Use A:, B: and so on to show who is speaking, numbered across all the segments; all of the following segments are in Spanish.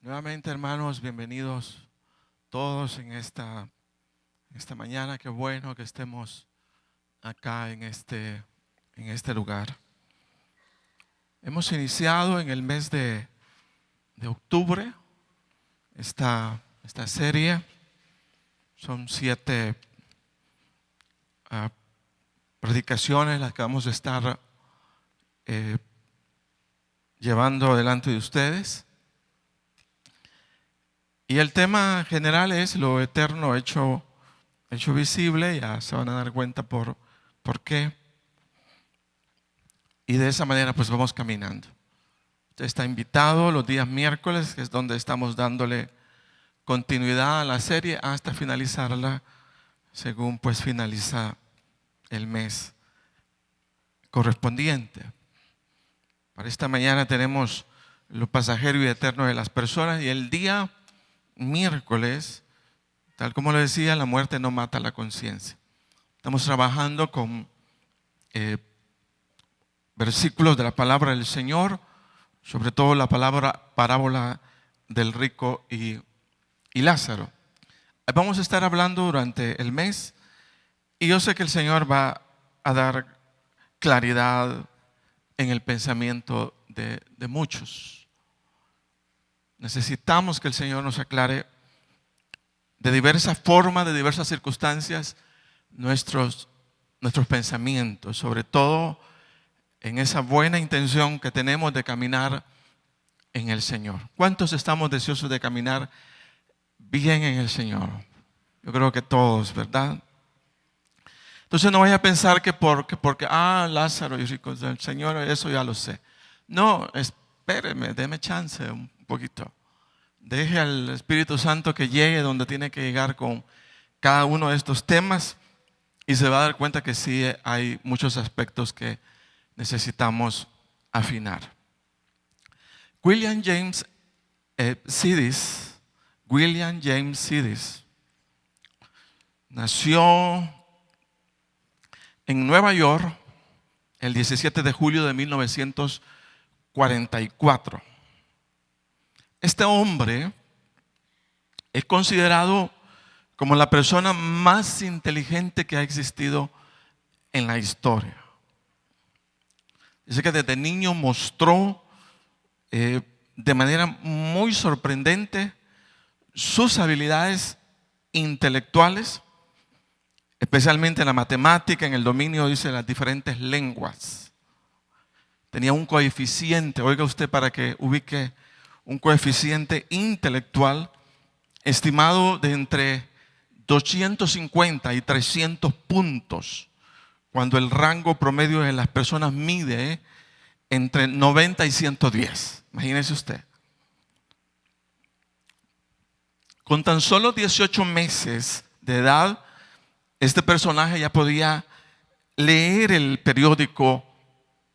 A: Nuevamente, hermanos, bienvenidos todos en esta mañana. Qué bueno que estemos acá en este lugar. Hemos iniciado en el mes de octubre esta serie. Son 7 predicaciones las que vamos a estar llevando delante de ustedes. Y el tema general es lo eterno hecho visible. Ya se van a dar cuenta por qué. Y de esa manera pues vamos caminando. Usted está invitado los días miércoles, que es donde estamos dándole continuidad a la serie hasta finalizarla, según pues finaliza el mes correspondiente. Para esta mañana tenemos lo pasajero y eterno de las personas, y el día miércoles, tal como le decía, la muerte no mata la conciencia. Estamos trabajando con versículos de la palabra del Señor, sobre todo la parábola del rico y Lázaro. Vamos a estar hablando durante el mes, y yo sé que el Señor va a dar claridad en el pensamiento de muchos. Necesitamos que el Señor nos aclare de diversas formas, de diversas circunstancias, nuestros pensamientos, sobre todo en esa buena intención que tenemos de caminar en el Señor. ¿Cuántos estamos deseosos de caminar bien en el Señor? Yo creo que todos, ¿verdad? Entonces no vaya a pensar que porque Lázaro y rico, el Señor, eso ya lo sé. No, espéreme, déme chance un poquito. Deje al Espíritu Santo que llegue donde tiene que llegar con cada uno de estos temas, y se va a dar cuenta que sí hay muchos aspectos que necesitamos afinar. William James Sidis nació en Nueva York el 17 de julio de 1944. Este hombre es considerado como la persona más inteligente que ha existido en la historia. Dice que desde niño mostró de manera muy sorprendente sus habilidades intelectuales, especialmente en la matemática, en el dominio, dice, de las diferentes lenguas. Tenía un coeficiente, oiga usted, para que ubique, un coeficiente intelectual estimado de entre 250 y 300 puntos, cuando el rango promedio de las personas mide entre 90 y 110. Imagínese usted. Con tan solo 18 meses de edad, este personaje ya podía leer el periódico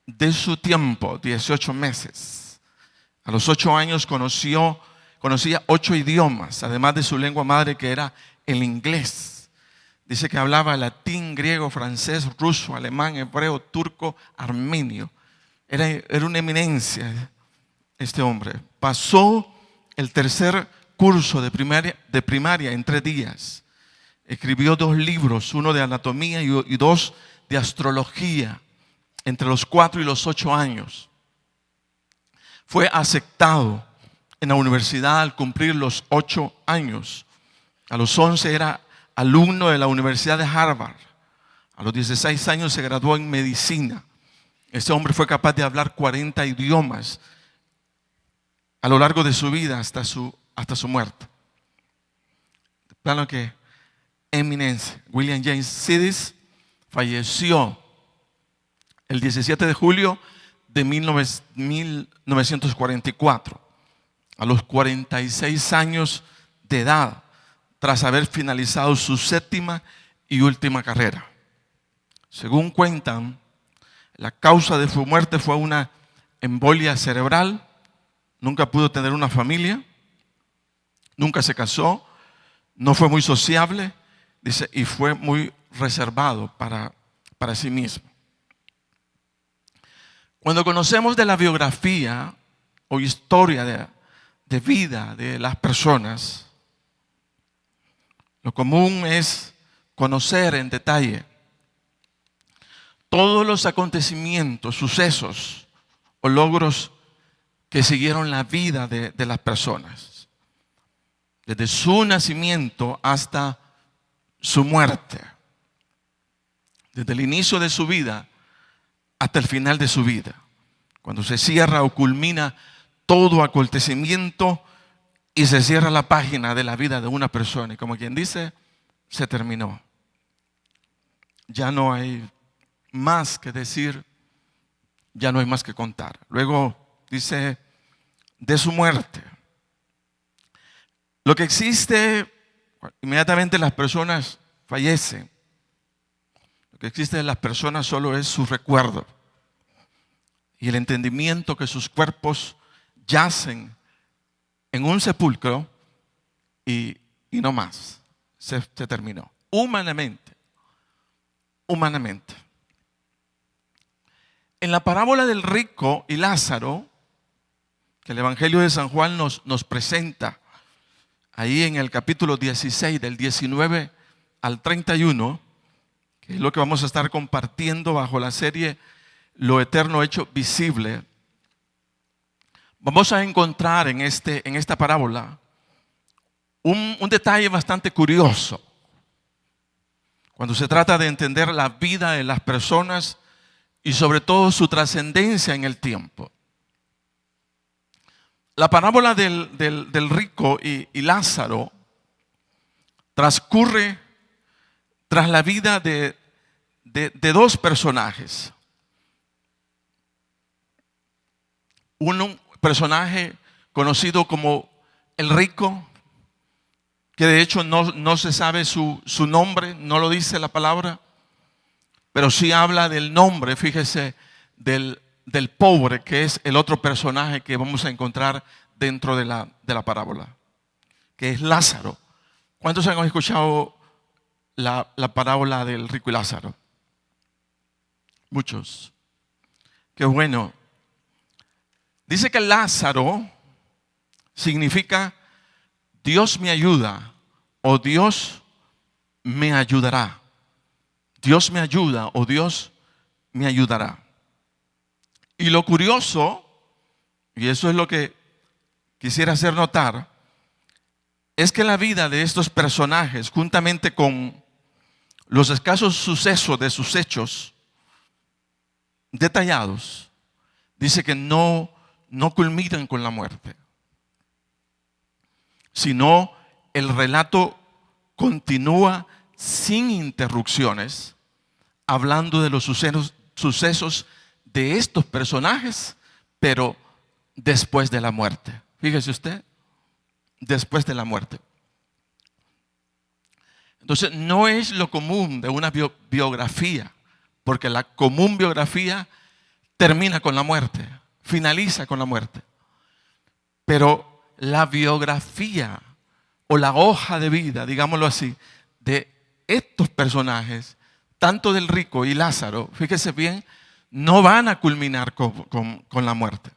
A: de su tiempo, 18 meses. A los 8 años conocía 8 idiomas, además de su lengua madre, que era el inglés. Dice que hablaba latín, griego, francés, ruso, alemán, hebreo, turco, armenio. Era una eminencia este hombre. Pasó el tercer curso de primaria en 3 días. Escribió 2 libros, uno de anatomía y 2 de astrología, entre los 4 y los 8 años. Fue aceptado en la universidad al cumplir los 8 años. A los 11 era alumno de la Universidad de Harvard. A los 16 años se graduó en medicina. Este hombre fue capaz de hablar 40 idiomas a lo largo de su vida hasta su muerte. De plano que eminencia. William James Sidis falleció el 17 de julio de 1944, a los 46 años de edad, tras haber finalizado su 7ª y última carrera. Según cuentan, la causa de su muerte fue una embolia cerebral. Nunca pudo tener una familia, nunca se casó, no fue muy sociable, dice, y fue muy reservado para sí mismo. Cuando conocemos de la biografía o historia de vida de las personas, lo común es conocer en detalle todos los acontecimientos, sucesos o logros que siguieron la vida de las personas, desde su nacimiento hasta su muerte, desde el inicio de su vida hasta el final de su vida, cuando se cierra o culmina todo acontecimiento y se cierra la página de la vida de una persona, y como quien dice, se terminó. Ya no hay más que decir, ya no hay más que contar. Luego dice de su muerte. Lo que existe, inmediatamente las personas fallecen. Lo que existe de las personas solo es su recuerdo y el entendimiento que sus cuerpos yacen en un sepulcro y no más. Se terminó. Humanamente. En la parábola del rico y Lázaro, que el Evangelio de San Juan nos presenta, ahí en el capítulo 16, del 19 al 31, que es lo que vamos a estar compartiendo bajo la serie Lo Eterno Hecho Visible, vamos a encontrar en esta parábola un detalle bastante curioso cuando se trata de entender la vida de las personas y sobre todo su trascendencia en el tiempo. La parábola del rico y Lázaro transcurre tras la vida de dos personajes. Un personaje conocido como el rico, que de hecho no se sabe su nombre, no lo dice la palabra, pero sí habla del nombre, fíjese, del pobre, que es el otro personaje que vamos a encontrar dentro de la parábola, que es Lázaro. ¿Cuántos han escuchado la parábola del rico y Lázaro? Muchos. Qué bueno. Dice que Lázaro significa Dios me ayuda o Dios me ayudará. Dios me ayuda o Dios me ayudará. Y lo curioso, y eso es lo que quisiera hacer notar, es que la vida de estos personajes, juntamente con los escasos sucesos de sus hechos detallados, dice que no culminan con la muerte, sino el relato continúa sin interrupciones, hablando de los sucesos de estos personajes, pero después de la muerte. Fíjese usted, después de la muerte. Entonces, no es lo común de una biografía, porque la común biografía termina con la muerte, finaliza con la muerte. Pero la biografía o la hoja de vida, digámoslo así, de estos personajes, tanto del rico y Lázaro, fíjese bien, no van a culminar con la muerte.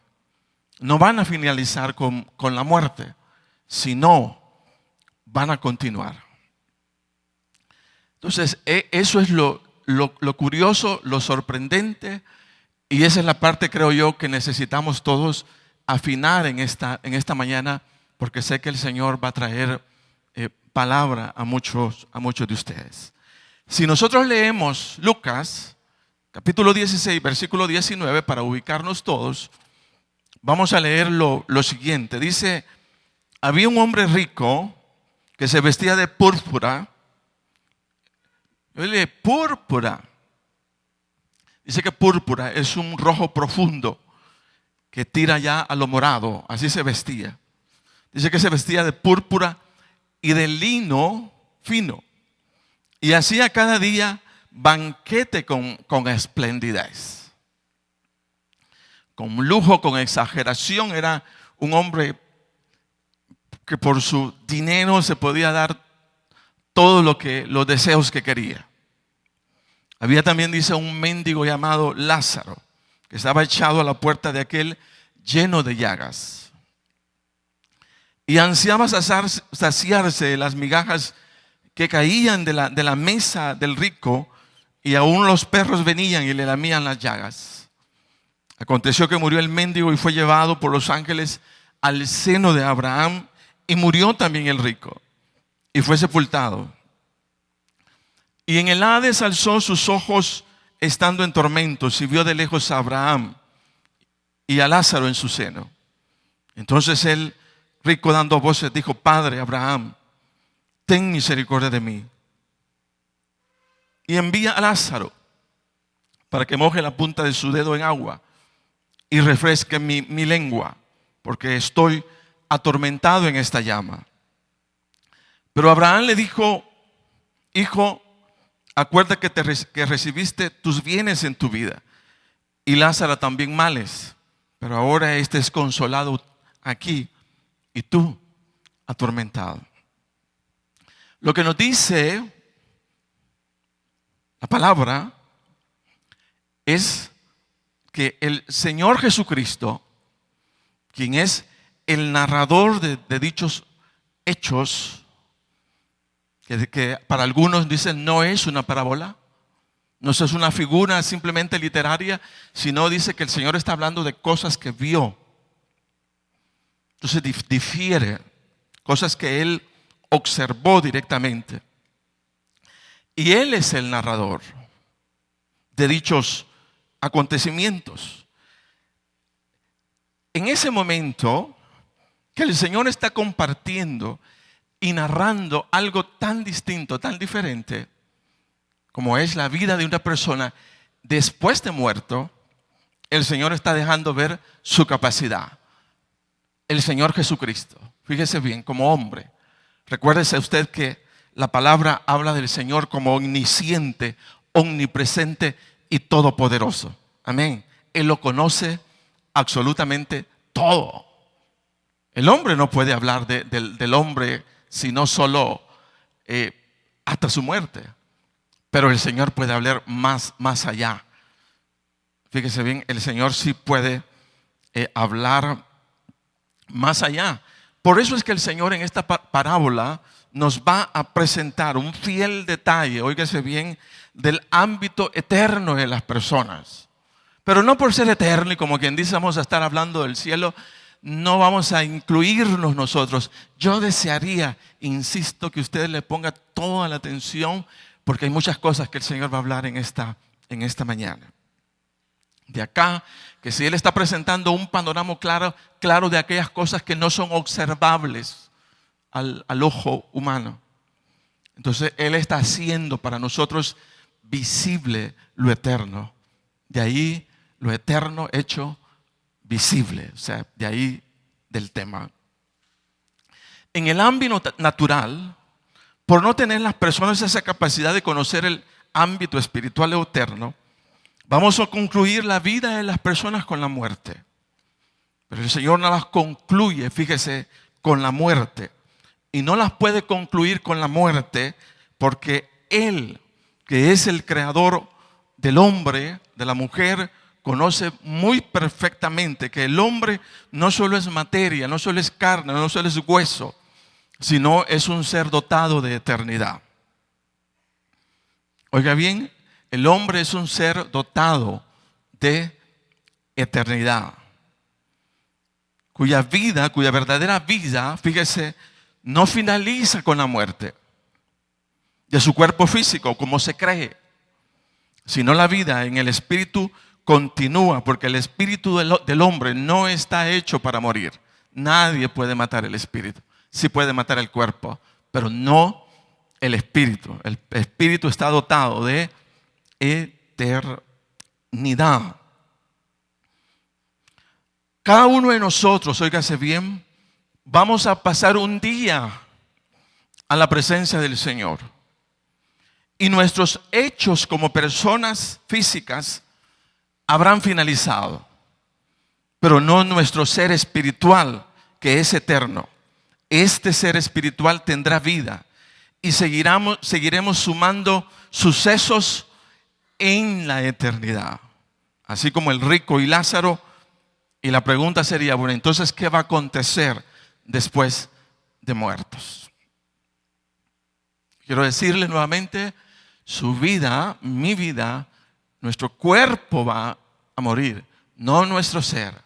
A: No van a finalizar con la muerte, sino van a continuar. Entonces, eso es lo curioso, lo sorprendente, y esa es la parte, creo yo, que necesitamos todos afinar en esta mañana, porque sé que el Señor va a traer palabra a muchos de ustedes. Si nosotros leemos Lucas, capítulo 16, versículo 19, para ubicarnos todos, vamos a leer lo siguiente. Dice, había un hombre rico que se vestía de púrpura. Púrpura. Dice que púrpura es un rojo profundo que tira ya a lo morado. Así se vestía. Dice que se vestía de púrpura y de lino fino. Y hacía cada día banquete con esplendidez. Con lujo, con exageración. Era un hombre que por su dinero se podía dar todo los deseos que quería. Había también, dice, un mendigo llamado Lázaro, que estaba echado a la puerta de aquel lleno de llagas. y ansiaba saciarse de las migajas que caían de la mesa del rico, y aún los perros venían y le lamían las llagas. Aconteció que murió el mendigo y fue llevado por los ángeles al seno de Abraham, y murió también el rico y fue sepultado. Y en el Hades alzó sus ojos estando en tormentos y vio de lejos a Abraham y a Lázaro en su seno. Entonces el rico, dando voces, dijo: Padre Abraham, ten misericordia de mí, y envía a Lázaro para que moje la punta de su dedo en agua y refresque mi lengua, porque estoy atormentado en esta llama. Pero Abraham le dijo: Hijo, acuerda que recibiste tus bienes en tu vida, y Lázaro también males, pero ahora este es consolado aquí y tú atormentado. Lo que nos dice la palabra es que el Señor Jesucristo, quien es el narrador de dichos hechos, que para algunos dicen no es una parábola, no es una figura simplemente literaria, sino dice que el Señor está hablando de cosas que vio. Entonces difiere, cosas que Él observó directamente. Y Él es el narrador de dichos acontecimientos. En ese momento que el Señor está compartiendo y narrando algo tan distinto, tan diferente, como es la vida de una persona después de muerto, el Señor está dejando ver su capacidad. El Señor Jesucristo, fíjese bien, como hombre. Recuérdese usted que la palabra habla del Señor como omnisciente, omnipresente y todopoderoso. Amén. Él lo conoce absolutamente todo. El hombre no puede hablar del hombre sino solo hasta su muerte. Pero el Señor puede hablar más allá. Fíjese bien, el Señor sí puede hablar más allá. Por eso es que el Señor en esta parábola nos va a presentar un fiel detalle, óigase bien, del ámbito eterno de las personas. Pero no por ser eterno y como quien dice vamos a estar hablando del cielo, no vamos a incluirnos nosotros. Yo desearía, insisto, que usted le ponga toda la atención, porque hay muchas cosas que el Señor va a hablar en esta mañana. De acá, que si Él está presentando un panorama claro de aquellas cosas que no son observables al ojo humano. Entonces Él está haciendo para nosotros visible lo eterno. De ahí lo eterno hecho visible, o sea, de ahí del tema. En el ámbito natural, por no tener las personas esa capacidad de conocer el ámbito espiritual o eterno, vamos a concluir la vida de las personas con la muerte. Pero el Señor no las concluye, fíjese, con la muerte. Y no las puede concluir con la muerte porque Él, que es el creador del hombre, de la mujer, conoce muy perfectamente que el hombre no solo es materia, no solo es carne, no solo es hueso, sino es un ser dotado de eternidad. Oiga bien, el hombre es un ser dotado de eternidad, cuya verdadera vida, fíjese, no finaliza con la muerte de su cuerpo físico, como se cree, sino la vida en el espíritu continúa, porque el espíritu del hombre no está hecho para morir. Nadie puede matar el espíritu. Sí puede matar el cuerpo, pero no el espíritu. El espíritu está dotado de eternidad. Cada uno de nosotros, óigase bien, vamos a pasar un día a la presencia del Señor. Y nuestros hechos como personas físicas habrán finalizado, pero no nuestro ser espiritual, que es eterno. Este ser espiritual tendrá vida y seguiremos sumando sucesos en la eternidad, así como el rico y Lázaro. Y la pregunta sería, bueno, entonces, ¿qué va a acontecer después de muertos. Quiero decirle nuevamente, su vida, mi vida, nuestro cuerpo va a morir, no nuestro ser.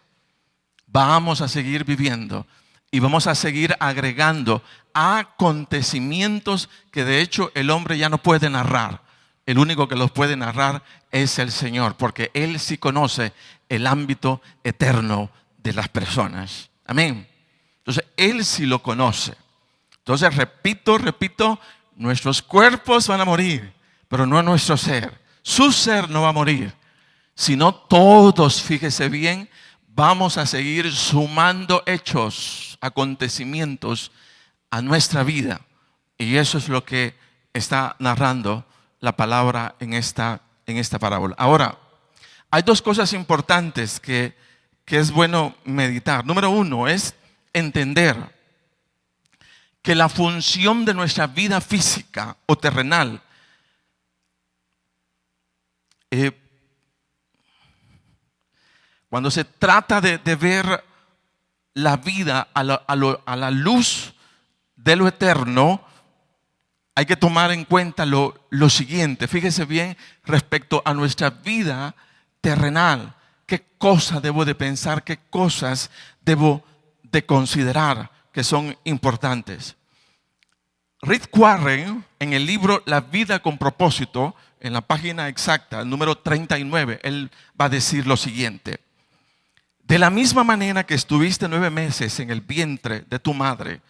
A: Vamos a seguir viviendo y vamos a seguir agregando acontecimientos que de hecho el hombre ya no puede narrar. El único que los puede narrar es el Señor, porque Él sí conoce el ámbito eterno de las personas. Amén. Entonces, Él sí lo conoce. Entonces, repito, nuestros cuerpos van a morir, pero no nuestro ser. Su ser no va a morir, sino todos, fíjese bien, vamos a seguir sumando hechos, acontecimientos a nuestra vida. Y eso es lo que está narrando la palabra en esta parábola. Ahora, hay dos cosas importantes que es bueno meditar. Número uno es entender que la función de nuestra vida física o terrenal cuando se trata de ver la vida a la luz de lo eterno, hay que tomar en cuenta lo siguiente. Fíjese bien respecto a nuestra vida terrenal. ¿Qué cosas debo de pensar? ¿Qué cosas debo de considerar que son importantes? Rick Warren, en el libro La vida con propósito, en la página exacta, el número 39, él va a decir lo siguiente. De la misma manera que estuviste 9 meses en el vientre de tu madre,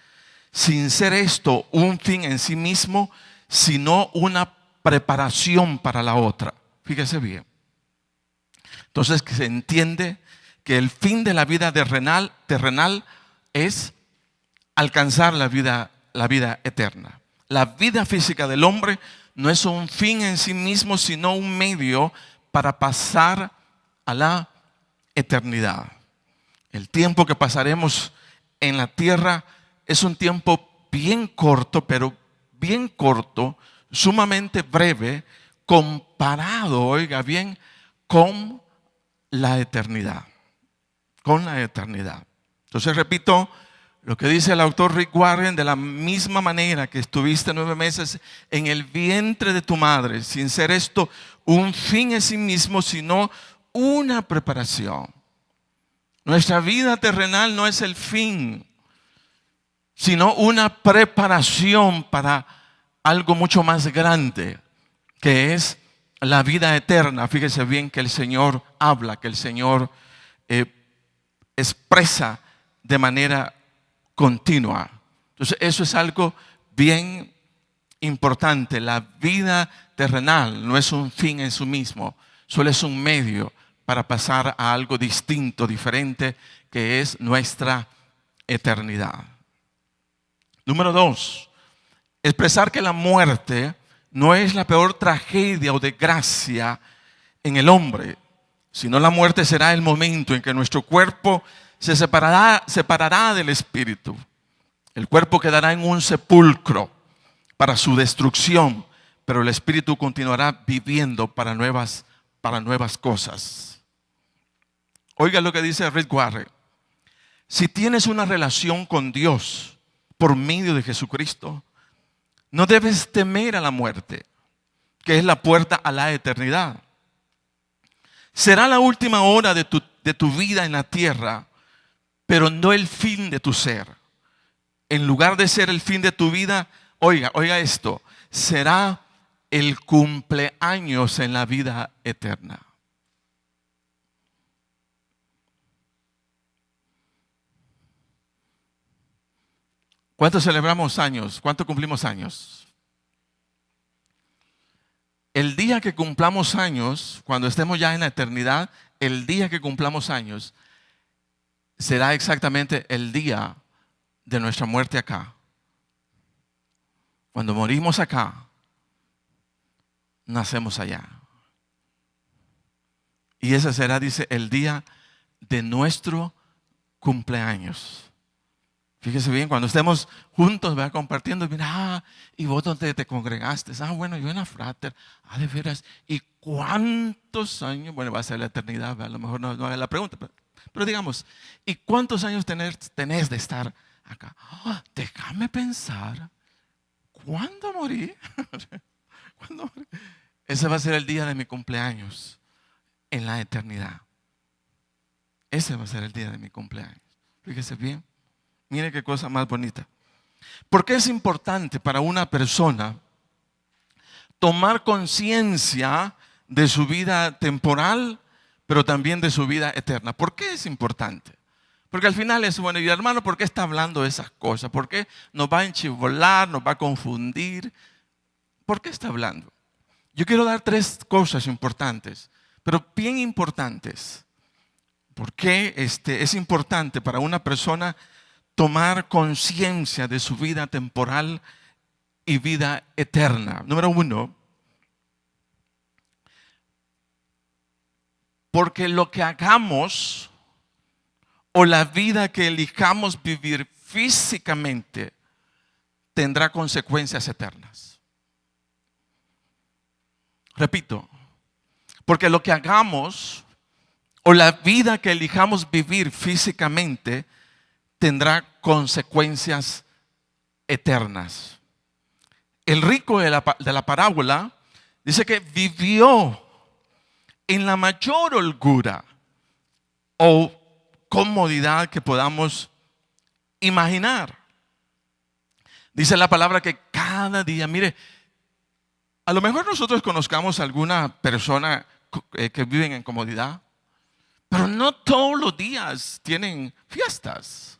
A: sin ser esto un fin en sí mismo, sino una preparación para la otra. Fíjese bien. Entonces, que se entiende que el fin de la vida terrenal es alcanzar la vida eterna. La vida física del hombre no es un fin en sí mismo, sino un medio para pasar a la eternidad. El tiempo que pasaremos en la tierra es un tiempo bien corto, pero bien corto, sumamente breve, comparado, oiga bien, con la eternidad. Con la eternidad. Entonces repito lo que dice el autor Rick Warren: de la misma manera que estuviste 9 meses en el vientre de tu madre, sin ser esto un fin en sí mismo, sino una preparación. Nuestra vida terrenal no es el fin, sino una preparación para algo mucho más grande, que es la vida eterna. Fíjese bien que el Señor habla, que el Señor expresa de manera continua. Entonces, eso es algo bien importante. La vida terrenal no es un fin en sí mismo, solo es un medio para pasar a algo distinto, diferente, que es nuestra eternidad. Número 2, expresar que la muerte no es la peor tragedia o desgracia en el hombre, sino la muerte será el momento en que nuestro cuerpo se separará del espíritu. El cuerpo quedará en un sepulcro para su destrucción, pero el espíritu continuará viviendo para nuevas cosas. Oiga lo que dice Rick Warren: si tienes una relación con Dios por medio de Jesucristo, no debes temer a la muerte, que es la puerta a la eternidad. Será la última hora de tu vida en la tierra, pero no el fin de tu ser. En lugar de ser el fin de tu vida, oiga esto, será el cumpleaños en la vida eterna. ¿Cuánto celebramos años? ¿Cuánto cumplimos años? El día que cumplamos años, cuando estemos ya en la eternidad, el día que cumplamos años, será exactamente el día de nuestra muerte acá. Cuando morimos acá, nacemos allá. Y ese será, dice, el día de nuestro cumpleaños. Fíjese bien, cuando estemos juntos, vea, compartiendo, mira, ¿y vos dónde te congregaste? Bueno, yo en la frater. De veras. ¿Y cuántos años? Bueno, va a ser la eternidad, ¿verdad? A lo mejor no haga la pregunta, pero digamos, ¿y cuántos años tenés de estar acá. Déjame pensar, ¿cuándo morí? ¿Cuándo morí? Ese va a ser el día de mi cumpleaños en la eternidad. Ese va a ser el día de mi cumpleaños. Fíjese bien. Mire qué cosa más bonita. ¿Por qué es importante para una persona tomar conciencia de su vida temporal, pero también de su vida eterna? ¿Por qué es importante? Porque al final es, bueno, y hermano, ¿por qué está hablando de esas cosas? ¿Por qué nos va a enchivolar, nos va a confundir? ¿Por qué está hablando? Yo quiero dar 3 cosas importantes, pero bien importantes. ¿Por qué es importante para una persona tomar conciencia de su vida temporal y vida eterna? Número 1, porque lo que hagamos o la vida que elijamos vivir físicamente tendrá consecuencias eternas. Repito, porque lo que hagamos o la vida que elijamos vivir físicamente tendrá consecuencias eternas. El rico de la parábola dice que vivió en la mayor holgura o comodidad que podamos imaginar. Dice la palabra que cada día, mire, a lo mejor nosotros conozcamos a alguna persona que vive en comodidad, pero no todos los días tienen fiestas.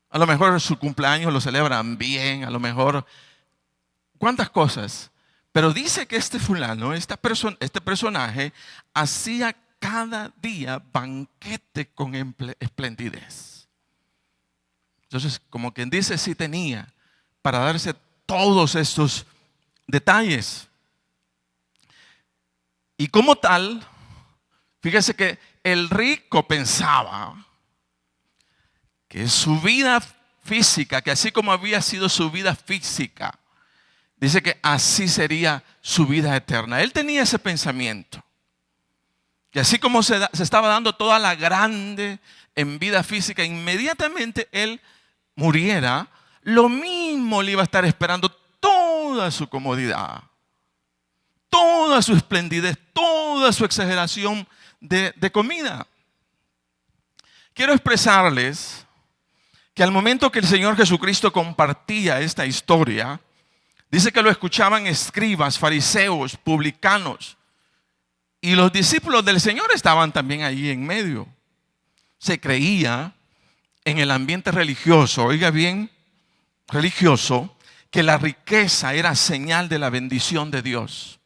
A: A lo mejor su cumpleaños lo celebran bien, a lo mejor cuántas cosas. Pero dice que este fulano, este personaje, hacía cada día banquete con esplendidez. Entonces, como quien dice, sí tenía para darse todos estos detalles. Y como tal, fíjese que el rico pensaba que su vida física, que así como había sido su vida física, dice que así sería su vida eterna. Él tenía ese pensamiento. Que así como se estaba dando toda la grande en vida física, inmediatamente él muriera, lo mismo le iba a estar esperando toda su comodidad, toda su esplendidez, toda su exageración de comida. Quiero expresarles que al momento que el Señor Jesucristo compartía esta historia, dice que lo escuchaban escribas, fariseos, publicanos, y los discípulos del Señor estaban también ahí en medio. Se creía en el ambiente religioso, oiga bien, religioso, que la riqueza era señal de la bendición de Dios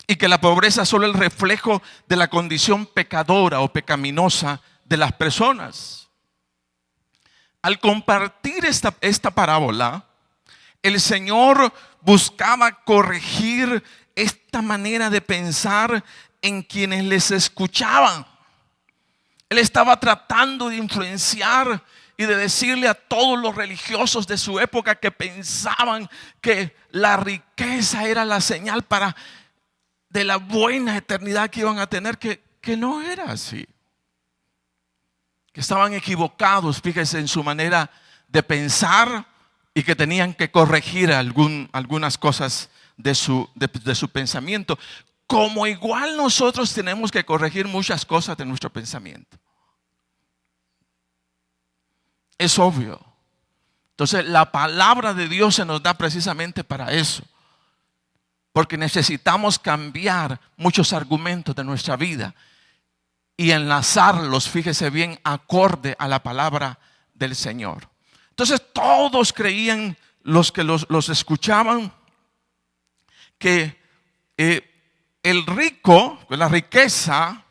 A: y que la pobreza solo es el reflejo de la condición pecadora o pecaminosa de las personas. Al compartir esta parábola, el Señor buscaba corregir esta manera de pensar en quienes les escuchaban. Él estaba tratando de influenciar y de decirle a todos los religiosos de su época que pensaban que la riqueza era la señal de la buena eternidad que iban a tener, que no era así. Que estaban equivocados, fíjense, en su manera de pensar y que tenían que corregir algunas cosas de su pensamiento. Como igual nosotros tenemos que corregir muchas cosas de nuestro pensamiento. Es obvio. Entonces la palabra de Dios se nos da precisamente para eso. Porque necesitamos cambiar muchos argumentos de nuestra vida y enlazarlos, fíjese bien, acorde a la palabra del Señor. Entonces todos creían, los que los escuchaban, que el rico, la riqueza,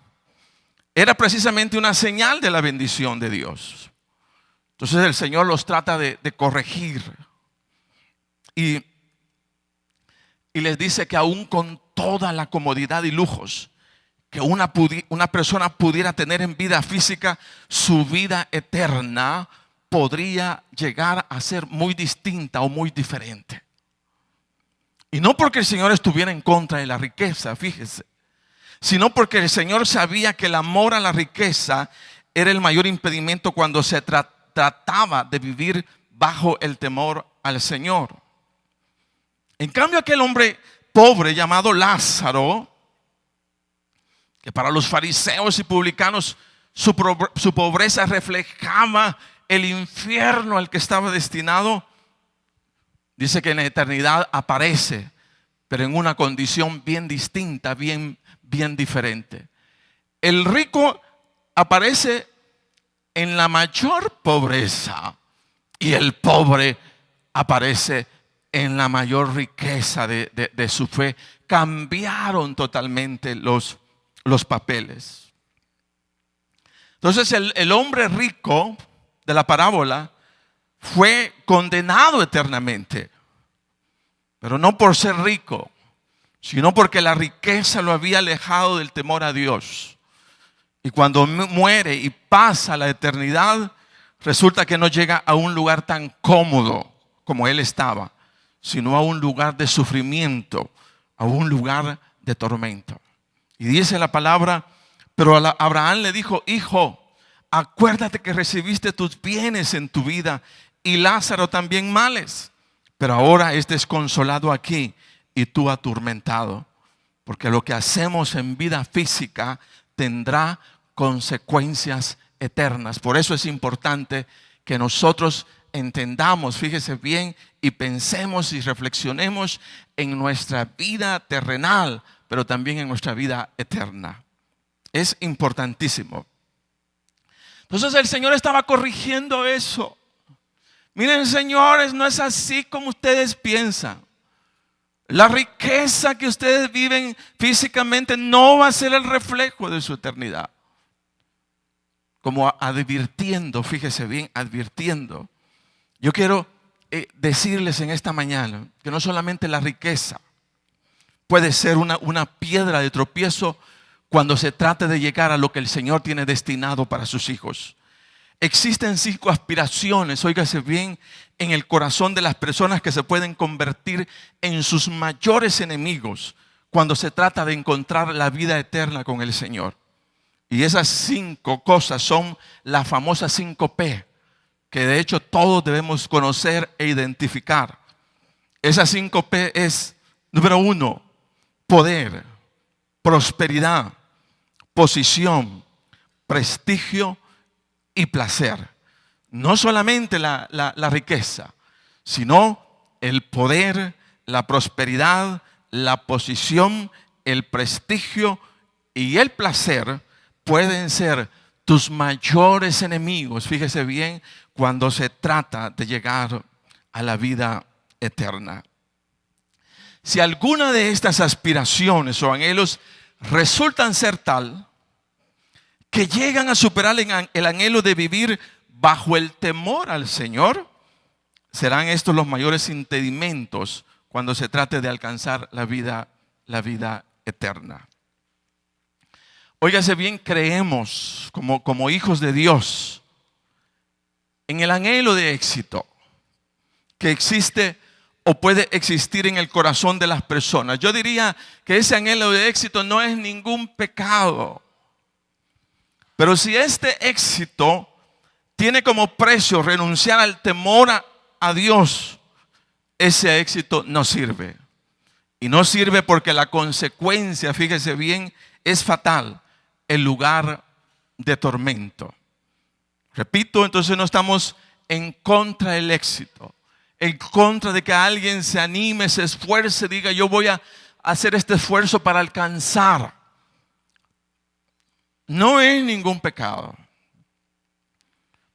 A: era precisamente una señal de la bendición de Dios. Entonces el Señor los trata de corregir y les dice que aún con toda la comodidad y lujos que una persona pudiera tener en vida física, su vida eterna podría llegar a ser muy distinta o muy diferente. Y no porque el Señor estuviera en contra de la riqueza, fíjese, sino porque el Señor sabía que el amor a la riqueza era el mayor impedimento cuando se trataba trataba de vivir bajo el temor al Señor. En cambio, aquel hombre pobre llamado Lázaro, que para los fariseos y publicanos su pobreza reflejaba el infierno al que estaba destinado, dice que en la eternidad aparece, pero en una condición bien distinta, bien diferente. El rico aparece en la mayor pobreza y el pobre aparece en la mayor riqueza de su fe. Cambiaron totalmente los papeles. Entonces el hombre rico de la parábola fue condenado eternamente, pero no por ser rico, sino porque la riqueza lo había alejado del temor a Dios. Y cuando muere y pasa la eternidad, resulta que no llega a un lugar tan cómodo como él estaba, sino a un lugar de sufrimiento, a un lugar de tormento. Y dice la palabra, pero Abraham le dijo: hijo, acuérdate que recibiste tus bienes en tu vida y Lázaro también males, pero ahora es desconsolado aquí y tú atormentado, porque lo que hacemos en vida física tendrá consecuencias eternas. Por eso es importante que nosotros entendamos, fíjese bien, y pensemos y reflexionemos en nuestra vida terrenal, pero también en nuestra vida eterna. Es importantísimo. Entonces el Señor estaba corrigiendo eso. Miren, señores, no es así como ustedes piensan. La riqueza que ustedes viven físicamente no va a ser el reflejo de su eternidad. Como advirtiendo, fíjese bien, advirtiendo. Yo quiero decirles en esta mañana que no solamente la riqueza puede ser una piedra de tropiezo cuando se trate de llegar a lo que el Señor tiene destinado para sus hijos. Existen 5 aspiraciones, óigase bien, en el corazón de las personas que se pueden convertir en sus mayores enemigos cuando se trata de encontrar la vida eterna con el Señor. Y esas 5 cosas son las famosas 5P, que de hecho todos debemos conocer e identificar. Esas 5P es, número 1, poder, prosperidad, posición, prestigio y placer. No solamente la riqueza, sino el poder, la prosperidad, la posición, el prestigio y el placer pueden ser tus mayores enemigos, fíjese bien, cuando se trata de llegar a la vida eterna. Si alguna de estas aspiraciones o anhelos resultan ser tal que llegan a superar el anhelo de vivir bajo el temor al Señor, serán estos los mayores impedimentos cuando se trate de alcanzar la vida eterna. Óigase bien, creemos como hijos de Dios en el anhelo de éxito que existe o puede existir en el corazón de las personas. Yo diría que ese anhelo de éxito no es ningún pecado. Pero si este éxito tiene como precio renunciar al temor a Dios, ese éxito no sirve. Y no sirve porque la consecuencia, fíjese bien, es fatal, el lugar de tormento. Repito, entonces no estamos en contra del éxito, en contra de que alguien se anime, se esfuerce, diga yo voy a hacer este esfuerzo para alcanzar. No es ningún pecado.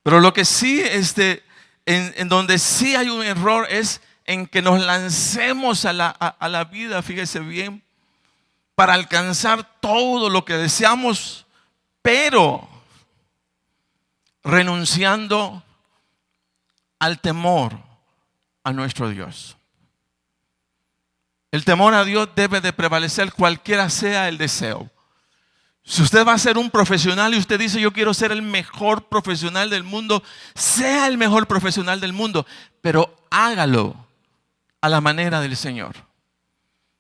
A: Pero lo que sí en donde sí hay un error es en que nos lancemos a la vida, fíjese bien, para alcanzar todo lo que deseamos, pero renunciando al temor a nuestro Dios. El temor a Dios debe de prevalecer cualquiera sea el deseo. Si usted va a ser un profesional y usted dice yo quiero ser el mejor profesional del mundo, sea el mejor profesional del mundo, pero hágalo a la manera del Señor.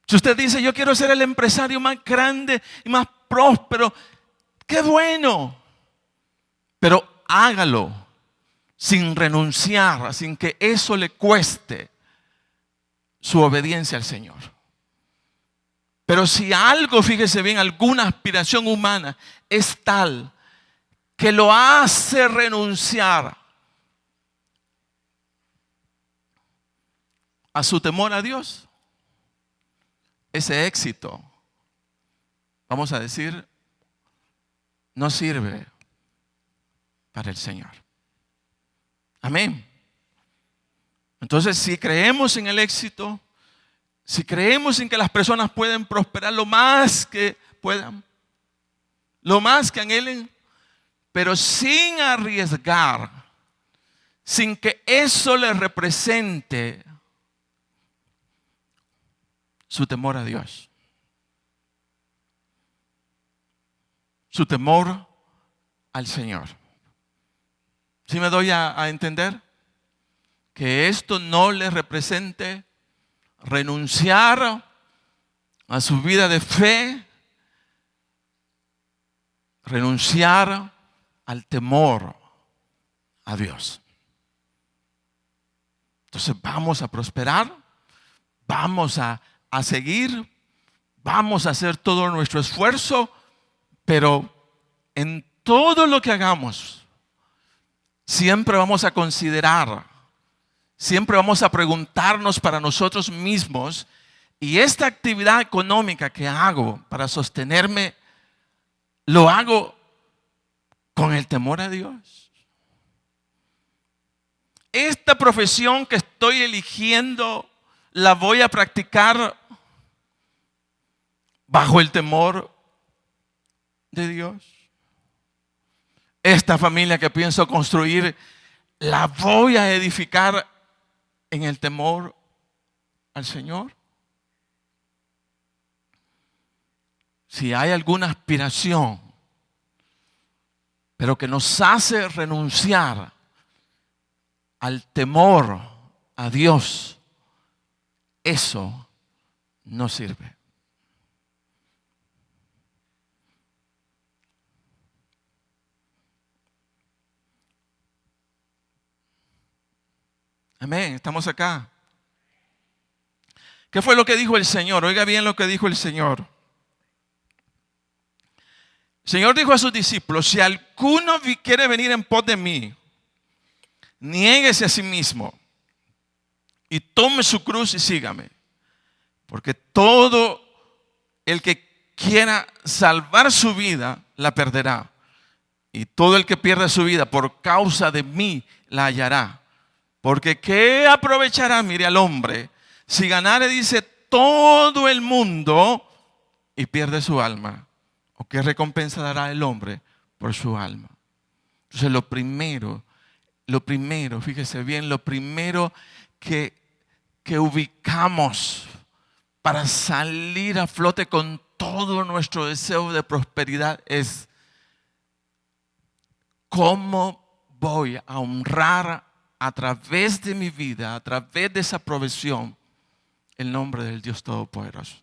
A: Si usted dice yo quiero ser el empresario más grande y más próspero, qué bueno, pero hágalo sin renunciar, sin que eso le cueste su obediencia al Señor. Pero si algo, fíjese bien, alguna aspiración humana es tal que lo hace renunciar a su temor a Dios, ese éxito, vamos a decir, no sirve para el Señor. Amén. Entonces, si creemos en el éxito, si creemos en que las personas pueden prosperar lo más que puedan, lo más que anhelen, pero sin arriesgar, sin que eso les represente su temor a Dios, su temor al Señor. ¿Sí me doy a entender? Que esto no les represente renunciar a su vida de fe, renunciar al temor a Dios. Entonces vamos a prosperar, vamos a seguir, vamos a hacer todo nuestro esfuerzo, pero en todo lo que hagamos, siempre vamos a considerar, siempre vamos a preguntarnos para nosotros mismos, y esta actividad económica que hago para sostenerme, ¿lo hago con el temor a Dios? Esta profesión que estoy eligiendo, ¿la voy a practicar bajo el temor de Dios? Esta familia que pienso construir, ¿la voy a edificar en el temor al Señor? Si hay alguna aspiración, pero que nos hace renunciar al temor a Dios, eso no sirve. Amén, estamos acá. ¿Qué fue lo que dijo el Señor? Oiga bien lo que dijo el Señor. El Señor dijo a sus discípulos: si alguno quiere venir en pos de mí, niéguese a sí mismo y tome su cruz y sígame. Porque todo el que quiera salvar su vida, la perderá. Y todo el que pierda su vida por causa de mí, la hallará. Porque ¿qué aprovechará, mire, al hombre si ganare, dice, todo el mundo y pierde su alma? ¿O qué recompensa dará el hombre por su alma? Entonces lo primero, fíjese bien, lo primero que ubicamos para salir a flote con todo nuestro deseo de prosperidad es: ¿cómo voy a honrar a través de mi vida, a través de esa provisión, el nombre del Dios Todopoderoso?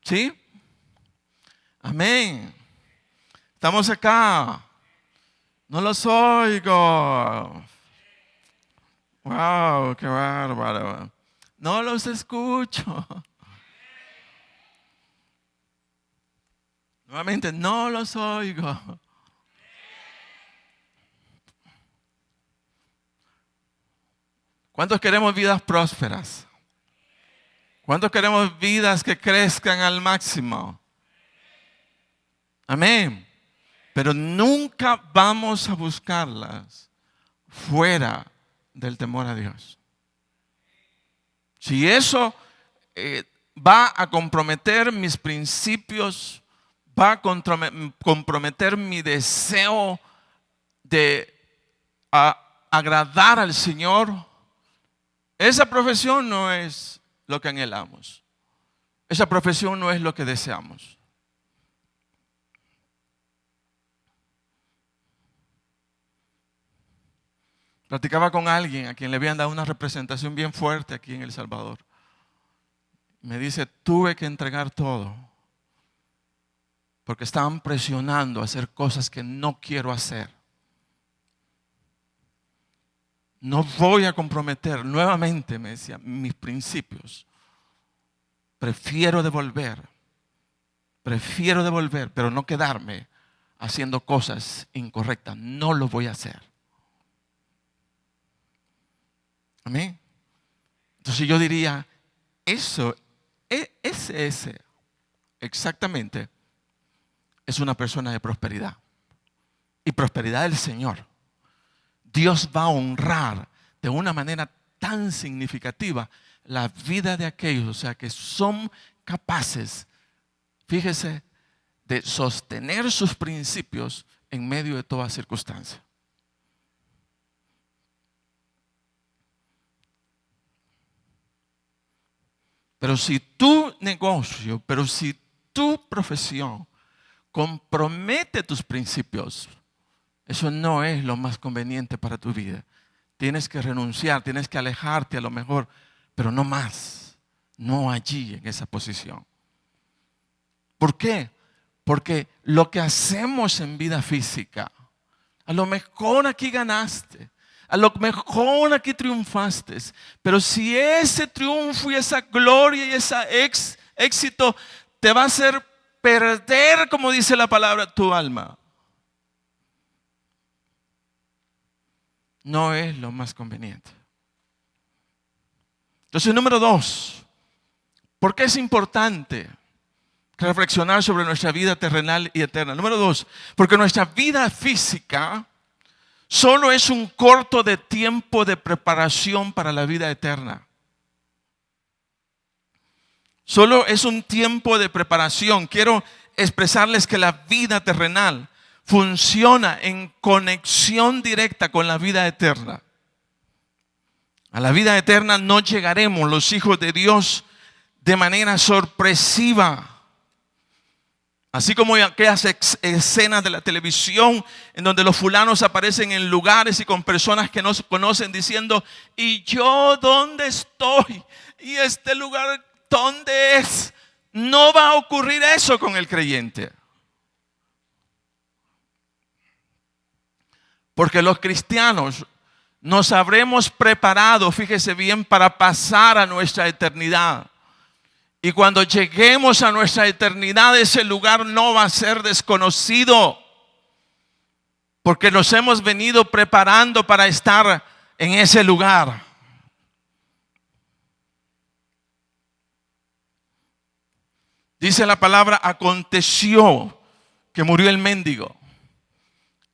A: ¿Sí? Amén. Estamos acá. No los oigo. Wow, qué bárbaro. No los escucho. Nuevamente, no los oigo. ¿Cuántos queremos vidas prósperas? ¿Cuántos queremos vidas que crezcan al máximo? Amén. Pero nunca vamos a buscarlas fuera del temor a Dios. Si eso va a comprometer mis principios, va a comprometer mi deseo de agradar al Señor, esa profesión no es lo que anhelamos. Esa profesión no es lo que deseamos. Platicaba con alguien a quien le habían dado una representación bien fuerte aquí en El Salvador. Me dice: tuve que entregar todo. porque estaban presionando a hacer cosas que no quiero hacer. No voy a comprometer nuevamente, me decía, mis principios. Prefiero devolver, pero no quedarme haciendo cosas incorrectas. No lo voy a hacer. Amén. Entonces yo diría, ese exactamente es una persona de prosperidad. Y prosperidad del Señor. Dios va a honrar de una manera tan significativa la vida de aquellos, o sea, que son capaces, fíjese, de sostener sus principios en medio de toda circunstancia. Pero si tu negocio, si tu profesión compromete tus principios, eso no es lo más conveniente para tu vida. Tienes que renunciar, tienes que alejarte a lo mejor, pero no más, no allí en esa posición. ¿Por qué? Porque lo que hacemos en vida física, a lo mejor aquí ganaste, a lo mejor aquí triunfaste, pero si ese triunfo y esa gloria y ese éxito te va a hacer perder, como dice la palabra, tu alma, no es lo más conveniente. Entonces, número 2, ¿por qué es importante reflexionar sobre nuestra vida terrenal y eterna? Número 2, porque nuestra vida física solo es un corto de tiempo de preparación para la vida eterna. Solo es un tiempo de preparación. Quiero expresarles que la vida terrenal funciona en conexión directa con la vida eterna. A la vida eterna no llegaremos los hijos de Dios de manera sorpresiva. Así como aquellas escenas de la televisión en donde los fulanos aparecen en lugares y con personas que no se conocen diciendo, ¿y yo dónde estoy? ¿Y este lugar dónde es? No va a ocurrir eso con el creyente. Porque los cristianos nos habremos preparado, fíjese bien, para pasar a nuestra eternidad. Y cuando lleguemos a nuestra eternidad, ese lugar no va a ser desconocido. Porque nos hemos venido preparando para estar en ese lugar. Dice la palabra, aconteció que murió el mendigo.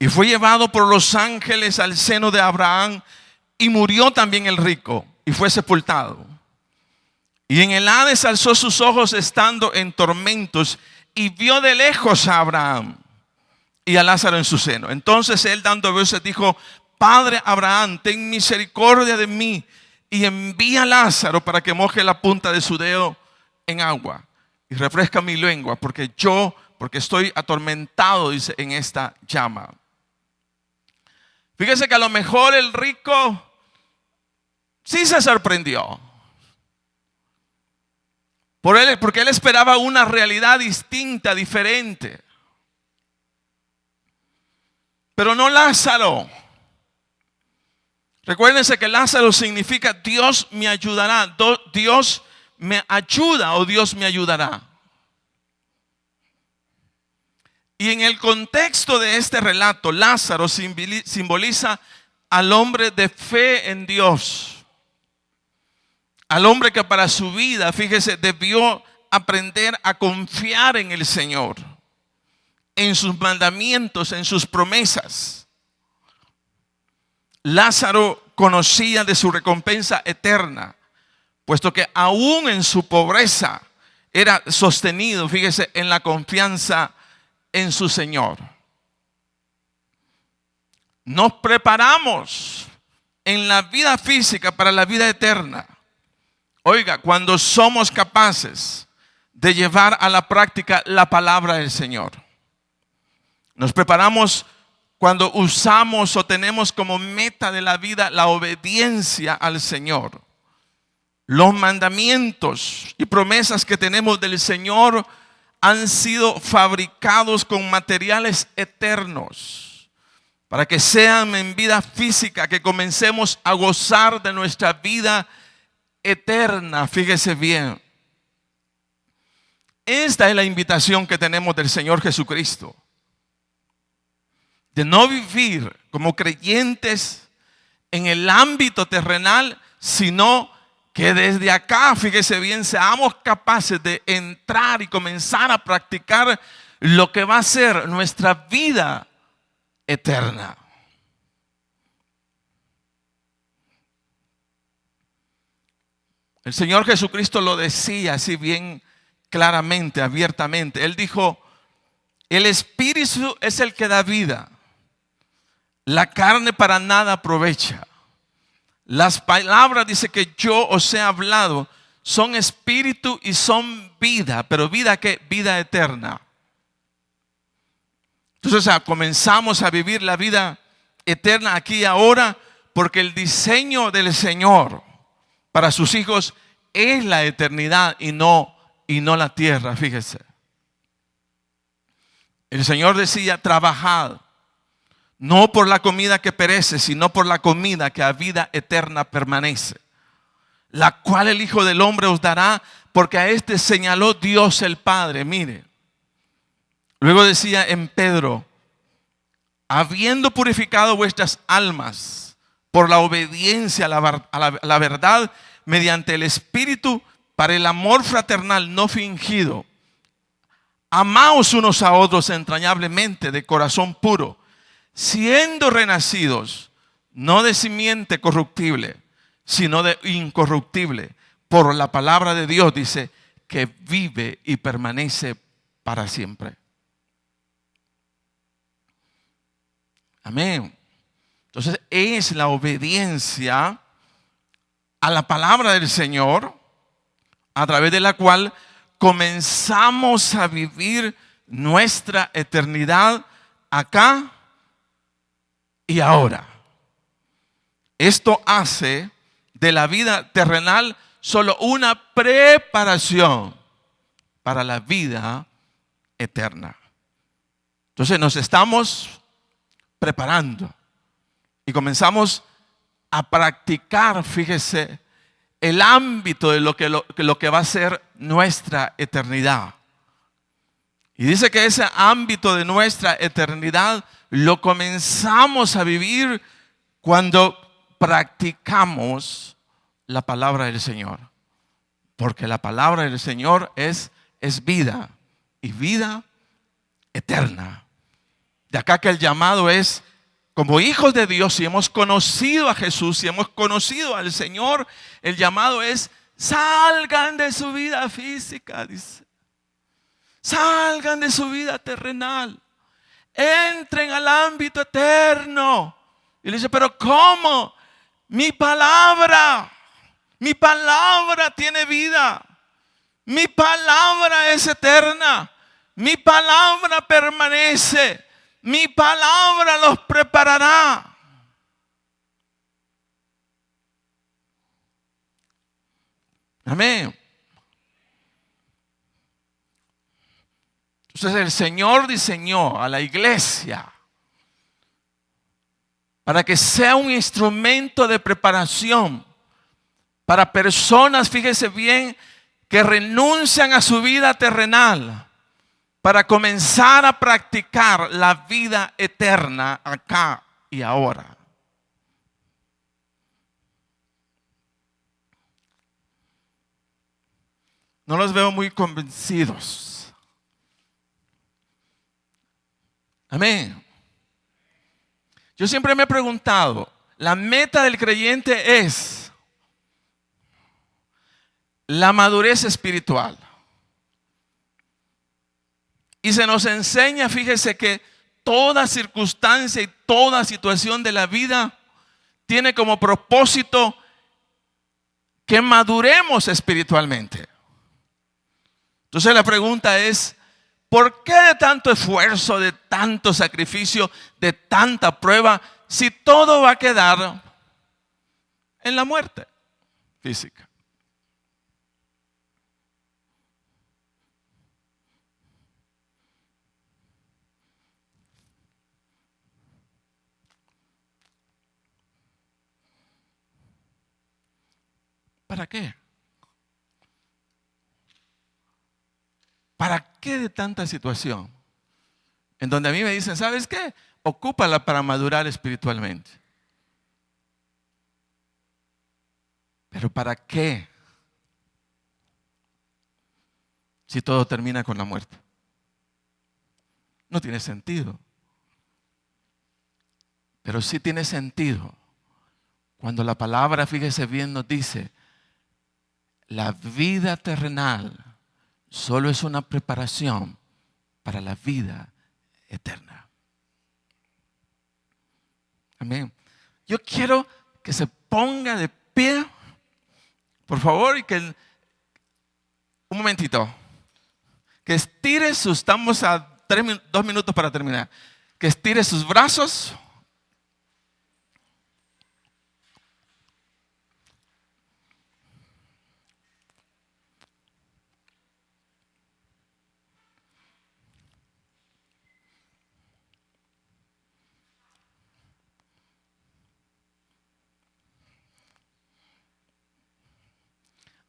A: Y fue llevado por los ángeles al seno de Abraham. Y murió también el rico. Y fue sepultado. Y en el Hades alzó sus ojos estando en tormentos. Y vio de lejos a Abraham y a Lázaro en su seno. Entonces él, dando voces, dijo, Padre Abraham, ten misericordia de mí. Y envía a Lázaro para que moje la punta de su dedo en agua. Y refresca mi lengua, porque estoy atormentado, dice, en esta llama. Fíjese que a lo mejor el rico sí se sorprendió. Porque él esperaba una realidad distinta, diferente. Pero no Lázaro. Recuérdense que Lázaro significa Dios me ayudará. Dios me ayuda o Dios me ayudará. Y en el contexto de este relato, Lázaro simboliza al hombre de fe en Dios. Al hombre que para su vida, fíjese, debió aprender a confiar en el Señor, en sus mandamientos, en sus promesas. Lázaro conocía de su recompensa eterna, puesto que aún en su pobreza era sostenido, fíjese, en la confianza en su Señor. Nos preparamos en la vida física para la vida eterna. Oiga, cuando somos capaces de llevar a la práctica la palabra del Señor. Nos preparamos cuando usamos o tenemos como meta de la vida la obediencia al Señor. Los mandamientos y promesas que tenemos del Señor han sido fabricados con materiales eternos, para que sean en vida física, que comencemos a gozar de nuestra vida eterna. Fíjese bien. Esta es la invitación que tenemos del Señor Jesucristo. De no vivir como creyentes en el ámbito terrenal, sino que desde acá, fíjese bien, seamos capaces de entrar y comenzar a practicar lo que va a ser nuestra vida eterna. El Señor Jesucristo lo decía así bien claramente, abiertamente. Él dijo: el Espíritu es el que da vida, la carne para nada aprovecha. Las palabras, dice, que yo os he hablado son espíritu y son vida. Pero vida, ¿qué? Vida eterna. Entonces comenzamos a vivir la vida eterna aquí y ahora, porque el diseño del Señor para sus hijos es la eternidad y no la tierra. Fíjese, el Señor decía: trabajad, no por la comida que perece, sino por la comida que a vida eterna permanece, la cual el Hijo del Hombre os dará, porque a este señaló Dios el Padre. Mire, luego decía en Pedro: habiendo purificado vuestras almas por la obediencia a la verdad, mediante el Espíritu, para el amor fraternal no fingido, amaos unos a otros entrañablemente de corazón puro, siendo renacidos, no de simiente corruptible, sino de incorruptible, por la palabra de Dios, dice, que vive y permanece para siempre. Amén. Entonces es la obediencia a la palabra del Señor, a través de la cual comenzamos a vivir nuestra eternidad acá y ahora. Esto hace de la vida terrenal solo una preparación para la vida eterna. Entonces nos estamos preparando y comenzamos a practicar, fíjese, el ámbito de lo que va a ser nuestra eternidad. Y dice que ese ámbito de nuestra eternidad lo comenzamos a vivir cuando practicamos la palabra del Señor. Porque la palabra del Señor es vida, y vida eterna. De acá que el llamado es, como hijos de Dios, si hemos conocido a Jesús, si hemos conocido al Señor, el llamado es: salgan de su vida física, dice. Salgan de su vida terrenal. Entren al ámbito eterno. Y le dice: pero ¿cómo? Mi palabra tiene vida. Mi palabra es eterna. Mi palabra permanece. Mi palabra los preparará. Amén. Entonces el Señor diseñó a la iglesia para que sea un instrumento de preparación para personas, fíjese bien, que renuncian a su vida terrenal para comenzar a practicar la vida eterna acá y ahora. No los veo muy convencidos. Amén. Yo siempre me he preguntado, la meta del creyente es la madurez espiritual. Y se nos enseña, fíjese, que toda circunstancia y toda situación de la vida tiene como propósito que maduremos espiritualmente. Entonces la pregunta es: ¿por qué de tanto esfuerzo, de tanto sacrificio, de tanta prueba, si todo va a quedar en la muerte física? ¿Para qué? ¿Para qué de tanta situación? En donde a mí me dicen, ¿sabes qué? Ocúpala para madurar espiritualmente. ¿Pero para qué? Si todo termina con la muerte. No tiene sentido. Pero sí tiene sentido cuando la palabra, fíjese bien, nos dice, la vida terrenal solo es una preparación para la vida eterna. Amén. Yo quiero que se ponga de pie, por favor, y que un momentito, que estire sus, estamos a 2 minutos para terminar, que estire sus brazos.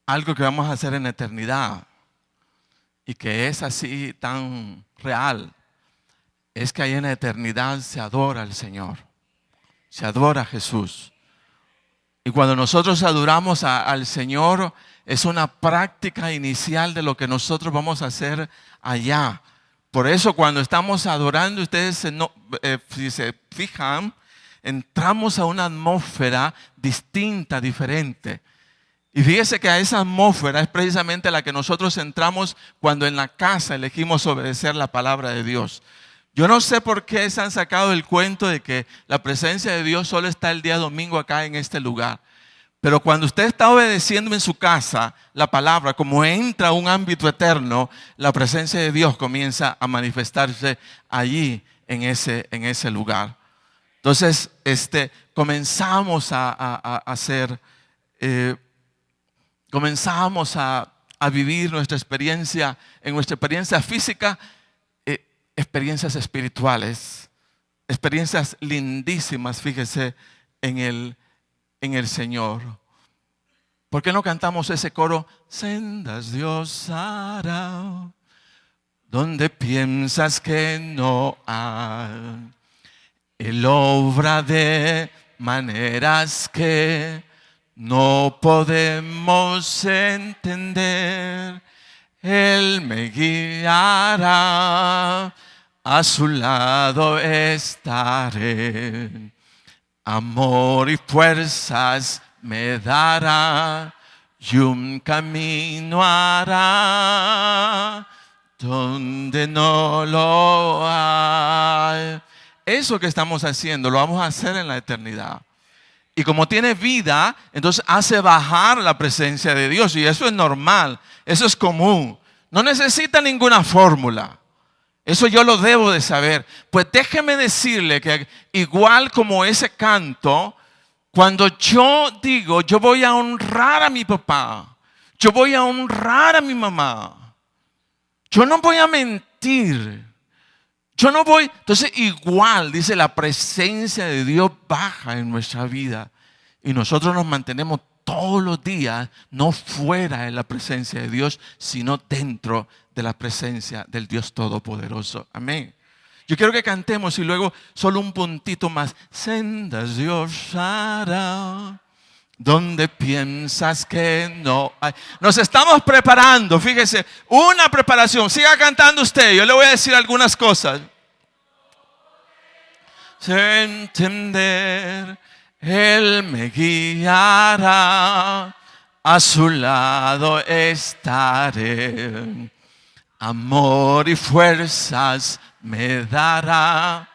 A: Algo que vamos a hacer en la eternidad y que es así tan real, es que ahí en la eternidad se adora al Señor, se adora a Jesús. Y cuando nosotros adoramos al Señor, es una práctica inicial de lo que nosotros vamos a hacer allá. Por eso cuando estamos adorando, ustedes si se fijan, entramos a una atmósfera distinta, diferente. Y fíjese que a esa atmósfera es precisamente la que nosotros entramos cuando en la casa elegimos obedecer la palabra de Dios. Yo no sé por qué se han sacado el cuento de que la presencia de Dios solo está el día domingo acá en este lugar. Pero cuando usted está obedeciendo en su casa la palabra, como entra a un ámbito eterno, la presencia de Dios comienza a manifestarse allí en ese lugar. Entonces, comenzamos a hacer... comenzamos a vivir nuestra experiencia, en nuestra experiencia física, experiencias espirituales, experiencias lindísimas, fíjese, en el Señor. ¿Por qué no cantamos ese coro? Sendas Dios hará, donde piensas que no hay. Él obra de maneras que no podemos entender. Él me guiará, a su lado estaré. Amor y fuerzas me dará y un camino hará donde no lo hay. Eso que estamos haciendo lo vamos a hacer en la eternidad. Y como tiene vida, entonces hace bajar la presencia de Dios. Y eso es normal, eso es común. No necesita ninguna fórmula. Eso yo lo debo de saber. Pues déjeme decirle que igual como ese canto, cuando yo digo, yo voy a honrar a mi papá, yo voy a honrar a mi mamá, yo no voy a mentir. Yo no voy, entonces igual, dice, la presencia de Dios baja en nuestra vida y nosotros nos mantenemos todos los días, no fuera de la presencia de Dios, sino dentro de la presencia del Dios Todopoderoso. Amén. Yo quiero que cantemos y luego solo un puntito más. Sendas Dios hará, donde piensas que no hay. Nos estamos preparando, fíjese, una preparación. Siga cantando usted, yo le voy a decir algunas cosas. Entender, Él me guiará, a su lado estaré. Amor y fuerzas me dará,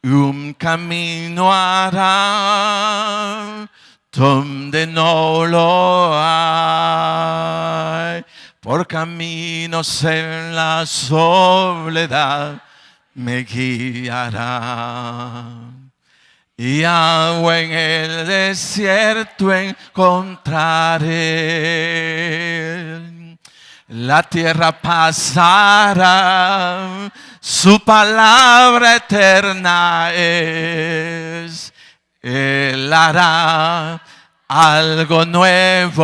A: y un camino hará donde no lo hay. Por caminos en la soledad me guiará, y agua en el desierto encontraré. La tierra pasará, su palabra eterna es. Él hará algo nuevo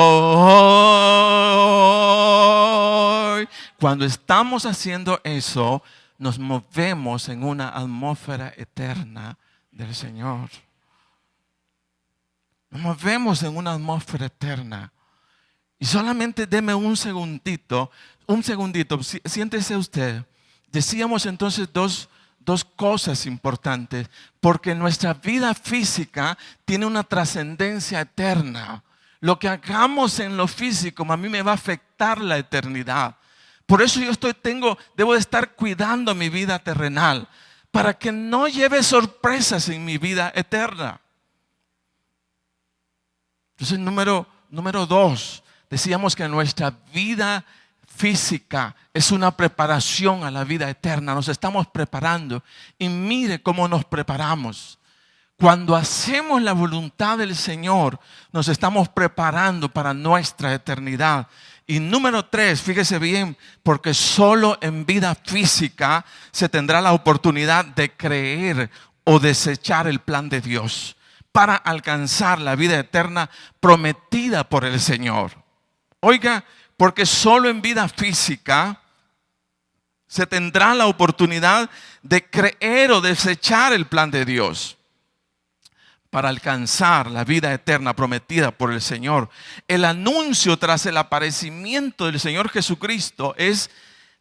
A: hoy. Cuando estamos haciendo eso, nos movemos en una atmósfera eterna del Señor. Nos movemos en una atmósfera eterna. Y solamente deme un segundito, siéntese usted. Decíamos entonces dos cosas importantes, porque nuestra vida física tiene una trascendencia eterna. Lo que hagamos en lo físico a mí me va a afectar la eternidad. Por eso debo de estar cuidando mi vida terrenal, para que no lleve sorpresas en mi vida eterna. Entonces, número 2, decíamos que nuestra vida física es una preparación a la vida eterna. Nos estamos preparando. Y mire cómo nos preparamos. Cuando hacemos la voluntad del Señor, nos estamos preparando para nuestra eternidad. Y número 3, fíjese bien, porque solo en vida física se tendrá la oportunidad de creer o desechar el plan de Dios para alcanzar la vida eterna prometida por el Señor. Oiga, porque solo en vida física se tendrá la oportunidad de creer o desechar el plan de Dios para alcanzar la vida eterna prometida por el Señor. El anuncio tras el aparecimiento del Señor Jesucristo es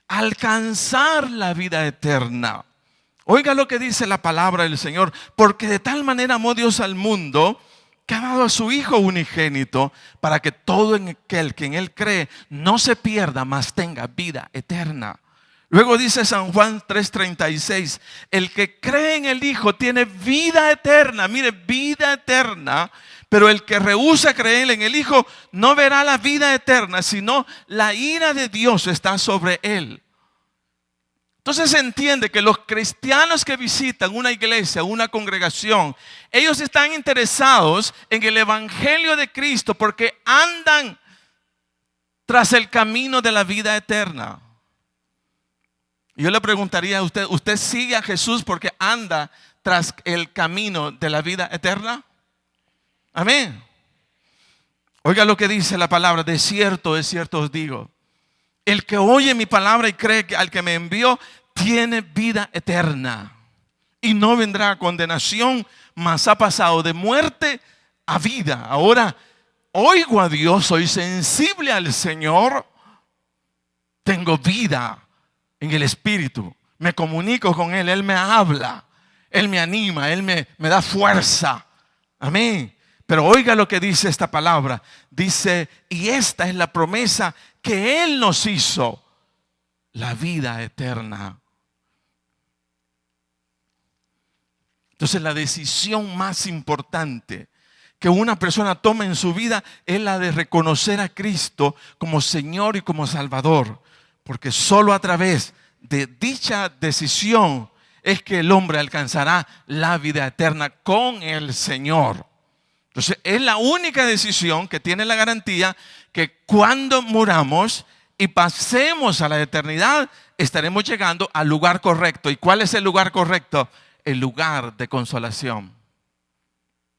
A: alcanzar la vida eterna. Oiga lo que dice la palabra del Señor: porque de tal manera amó Dios al mundo, que ha dado a su Hijo unigénito, para que todo aquel que en Él cree no se pierda, mas tenga vida eterna. Luego dice San Juan 3:36, el que cree en el Hijo tiene vida eterna. Mire, vida eterna. Pero el que rehúsa creer en el Hijo no verá la vida eterna, sino la ira de Dios está sobre él. Entonces se entiende que los cristianos que visitan una iglesia, una congregación, ellos están interesados en el evangelio de Cristo porque andan tras el camino de la vida eterna. Yo le preguntaría a usted, ¿usted sigue a Jesús porque anda tras el camino de la vida eterna? Amén. Oiga lo que dice la palabra: de cierto os digo, el que oye mi palabra y cree que al que me envió tiene vida eterna y no vendrá a condenación, mas ha pasado de muerte a vida. Ahora oigo a Dios, soy sensible al Señor, tengo vida en el Espíritu, me comunico con Él, Él me habla, Él me anima, Él me da fuerza. Amén. Pero oiga lo que dice esta palabra. Dice, y esta es la promesa que Él nos hizo, la vida eterna. Entonces la decisión más importante que una persona toma en su vida es la de reconocer a Cristo como Señor y como Salvador. Porque solo a través de dicha decisión es que el hombre alcanzará la vida eterna con el Señor. Entonces es la única decisión que tiene la garantía que cuando muramos y pasemos a la eternidad, estaremos llegando al lugar correcto. ¿Y cuál es el lugar correcto? El lugar de consolación.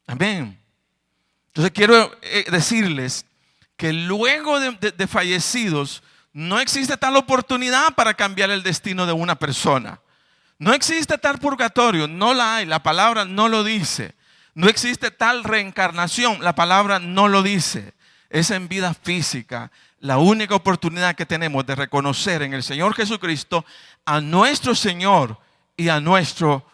A: Amén. Entonces quiero decirles que luego de fallecidos no existe tal oportunidad para cambiar el destino de una persona. No existe tal purgatorio, no la hay, la palabra no lo dice. No existe tal reencarnación, la palabra no lo dice. Es en vida física la única oportunidad que tenemos de reconocer en el Señor Jesucristo a nuestro Señor y a nuestro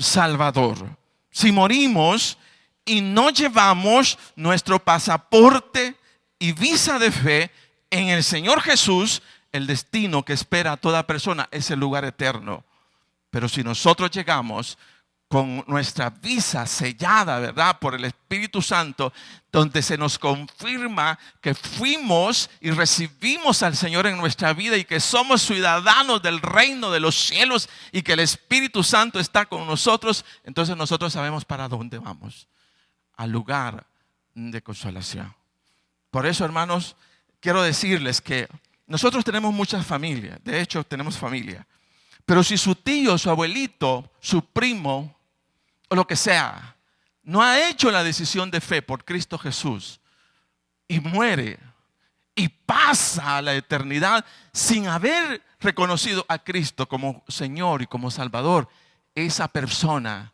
A: Salvador. Si morimos y no llevamos nuestro pasaporte y visa de fe en el Señor Jesús, el destino que espera a toda persona es el lugar eterno. Pero si nosotros llegamos con nuestra visa sellada, ¿verdad?, por el Espíritu Santo, donde se nos confirma que fuimos y recibimos al Señor en nuestra vida y que somos ciudadanos del reino de los cielos y que el Espíritu Santo está con nosotros, entonces nosotros sabemos para dónde vamos, al lugar de consolación. Por eso, hermanos, quiero decirles que nosotros tenemos muchas familias, de hecho tenemos familia, pero si su tío, su abuelito, su primo o lo que sea no ha hecho la decisión de fe por Cristo Jesús y muere y pasa a la eternidad sin haber reconocido a Cristo como Señor y como Salvador, esa persona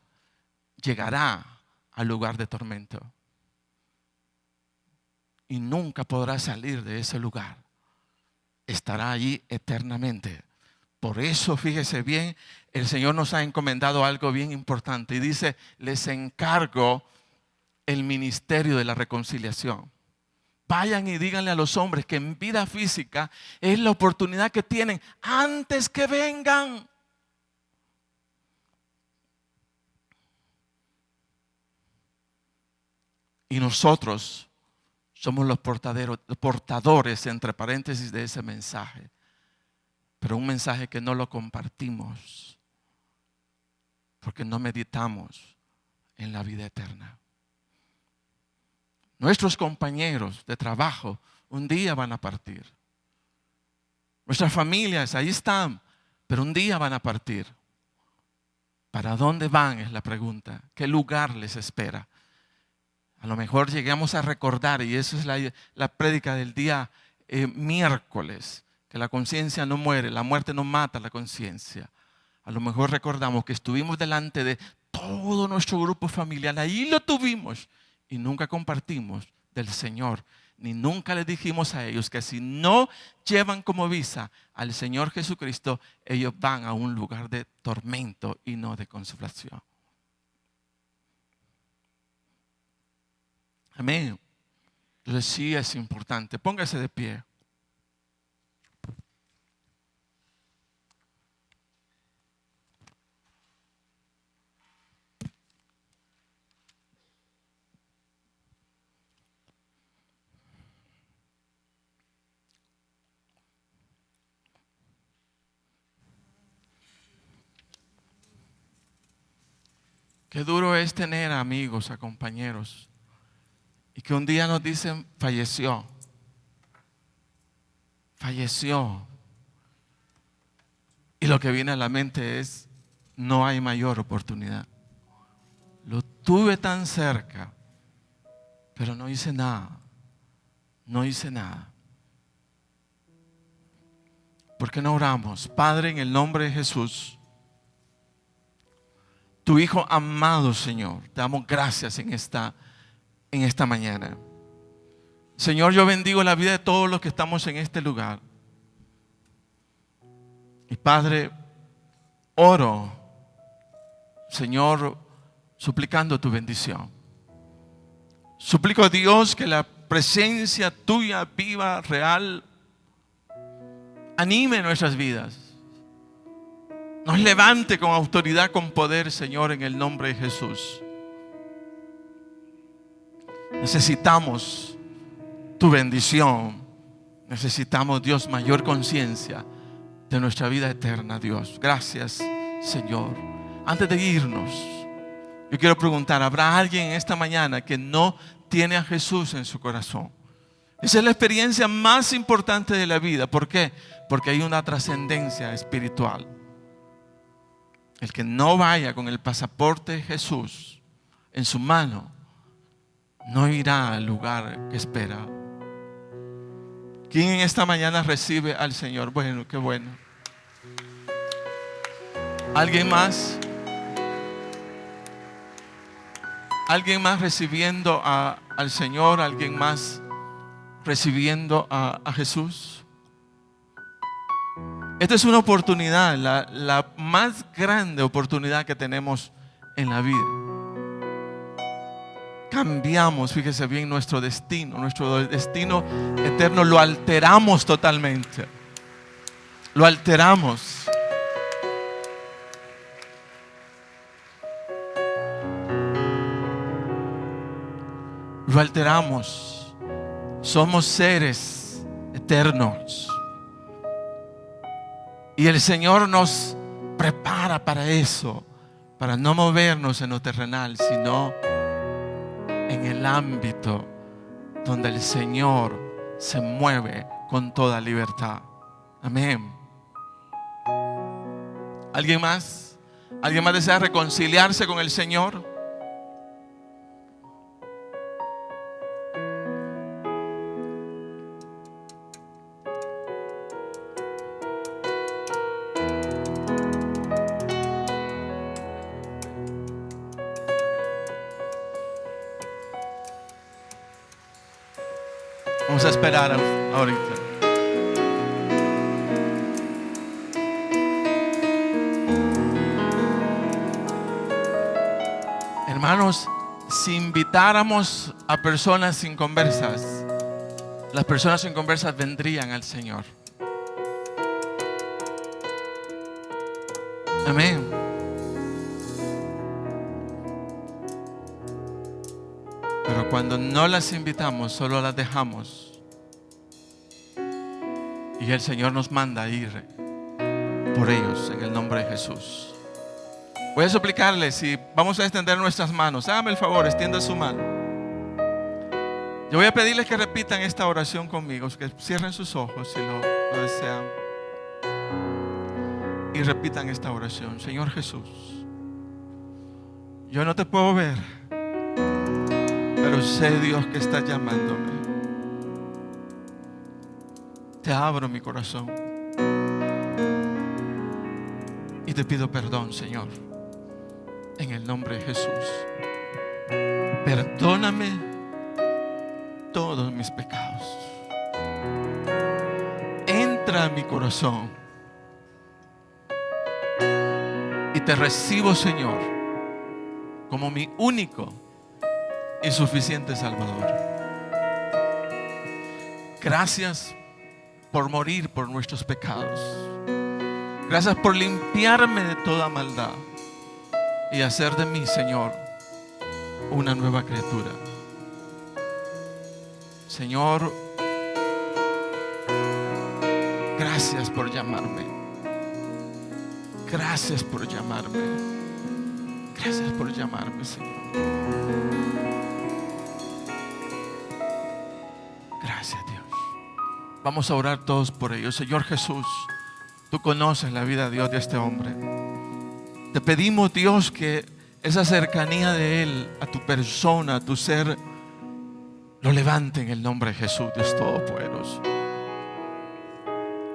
A: llegará al lugar de tormento y nunca podrá salir de ese lugar. Estará allí eternamente. Por eso, fíjese bien, el Señor nos ha encomendado algo bien importante y dice: les encargo el ministerio de la reconciliación. Vayan y díganle a los hombres que en vida física es la oportunidad que tienen antes que vengan. Y nosotros somos los portadores, entre paréntesis, de ese mensaje. Pero un mensaje que no lo compartimos porque no meditamos en la vida eterna. Nuestros compañeros de trabajo un día van a partir. Nuestras familias ahí están, pero un día van a partir. ¿Para dónde van? Es la pregunta. ¿Qué lugar les espera? A lo mejor llegamos a recordar, y eso es la prédica del día miércoles, que la conciencia no muere, la muerte no mata la conciencia. A lo mejor recordamos que estuvimos delante de todo nuestro grupo familiar, ahí lo tuvimos y nunca compartimos del Señor, ni nunca les dijimos a ellos que si no llevan como visa al Señor Jesucristo, ellos van a un lugar de tormento y no de consolación. Amén. Entonces sí es importante. Póngase de pie. Qué duro es tener amigos, a compañeros, y que un día nos dicen: falleció. Falleció. Y lo que viene a la mente es: no hay mayor oportunidad. Lo tuve tan cerca, pero no hice nada. No hice nada. ¿Por qué no oramos? Padre, en el nombre de Jesús, tu Hijo amado, Señor, te damos gracias en esta mañana. Señor, yo bendigo la vida de todos los que estamos en este lugar. Y Padre, oro, Señor, suplicando tu bendición. Suplico a Dios que la presencia tuya viva, real, anime nuestras vidas. Nos levante con autoridad, con poder, Señor, en el nombre de Jesús. Necesitamos tu bendición. Necesitamos, Dios, mayor conciencia de nuestra vida eterna, Dios. Gracias, Señor. Antes de irnos, yo quiero preguntar: ¿habrá alguien en esta mañana que no tiene a Jesús en su corazón? Esa es la experiencia más importante de la vida. ¿Por qué? Porque hay una trascendencia espiritual. El que no vaya con el pasaporte de Jesús en su mano no irá al lugar que espera. ¿Quién en esta mañana recibe al Señor? Bueno, qué bueno. ¿Alguien más? ¿Alguien más recibiendo al Señor? ¿Alguien más recibiendo a Jesús? Esta es una oportunidad, la más grande oportunidad que tenemos en la vida. Cambiamos, fíjese bien, nuestro destino eterno lo alteramos totalmente. Lo alteramos. Lo alteramos. Somos seres eternos. Y el Señor nos prepara para eso, para no movernos en lo terrenal, sino en el ámbito donde el Señor se mueve con toda libertad. Amén. ¿Alguien más? ¿Alguien más desea reconciliarse con el Señor? Vamos a esperar ahorita. Hermanos, si invitáramos a personas sin conversas, las personas sin conversas vendrían al Señor. Amén. Pero cuando no las invitamos, solo las dejamos. Y el Señor nos manda a ir por ellos en el nombre de Jesús. Voy a suplicarles si vamos a extender nuestras manos. Hágame el favor, extienda su mano. Yo voy a pedirles que repitan esta oración conmigo, que cierren sus ojos si lo desean. Y repitan esta oración. Señor Jesús, yo no te puedo ver, pero sé, Dios, que estás llamándome. Te abro mi corazón y te pido perdón, Señor, en el nombre de Jesús. Perdóname todos mis pecados. Entra a mi corazón y te recibo, Señor, como mi único y suficiente Salvador. Gracias por morir por nuestros pecados. Gracias por limpiarme de toda maldad y hacer de mí, Señor, una nueva criatura. Señor, gracias por llamarme. Gracias por llamarme. Gracias por llamarme, Señor. Gracias, Dios. Vamos a orar todos por ellos. Señor Jesús, tú conoces la vida, Dios, de este hombre. Te pedimos, Dios, que esa cercanía de Él a tu persona, a tu ser, lo levante en el nombre de Jesús, Dios Todopoderoso.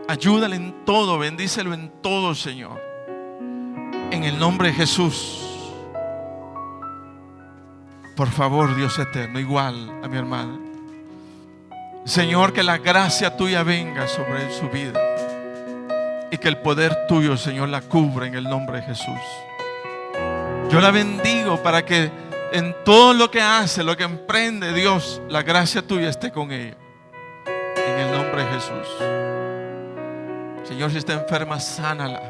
A: Ayúdale en todo, bendícelo en todo, Señor. En el nombre de Jesús. Por favor, Dios eterno, igual a mi hermana. Señor, que la gracia tuya venga sobre su vida y que el poder tuyo, Señor, la cubra en el nombre de Jesús. Yo la bendigo para que en todo lo que hace, lo que emprende, Dios, la gracia tuya esté con ella. En el nombre de Jesús. Señor, si está enferma, sánala.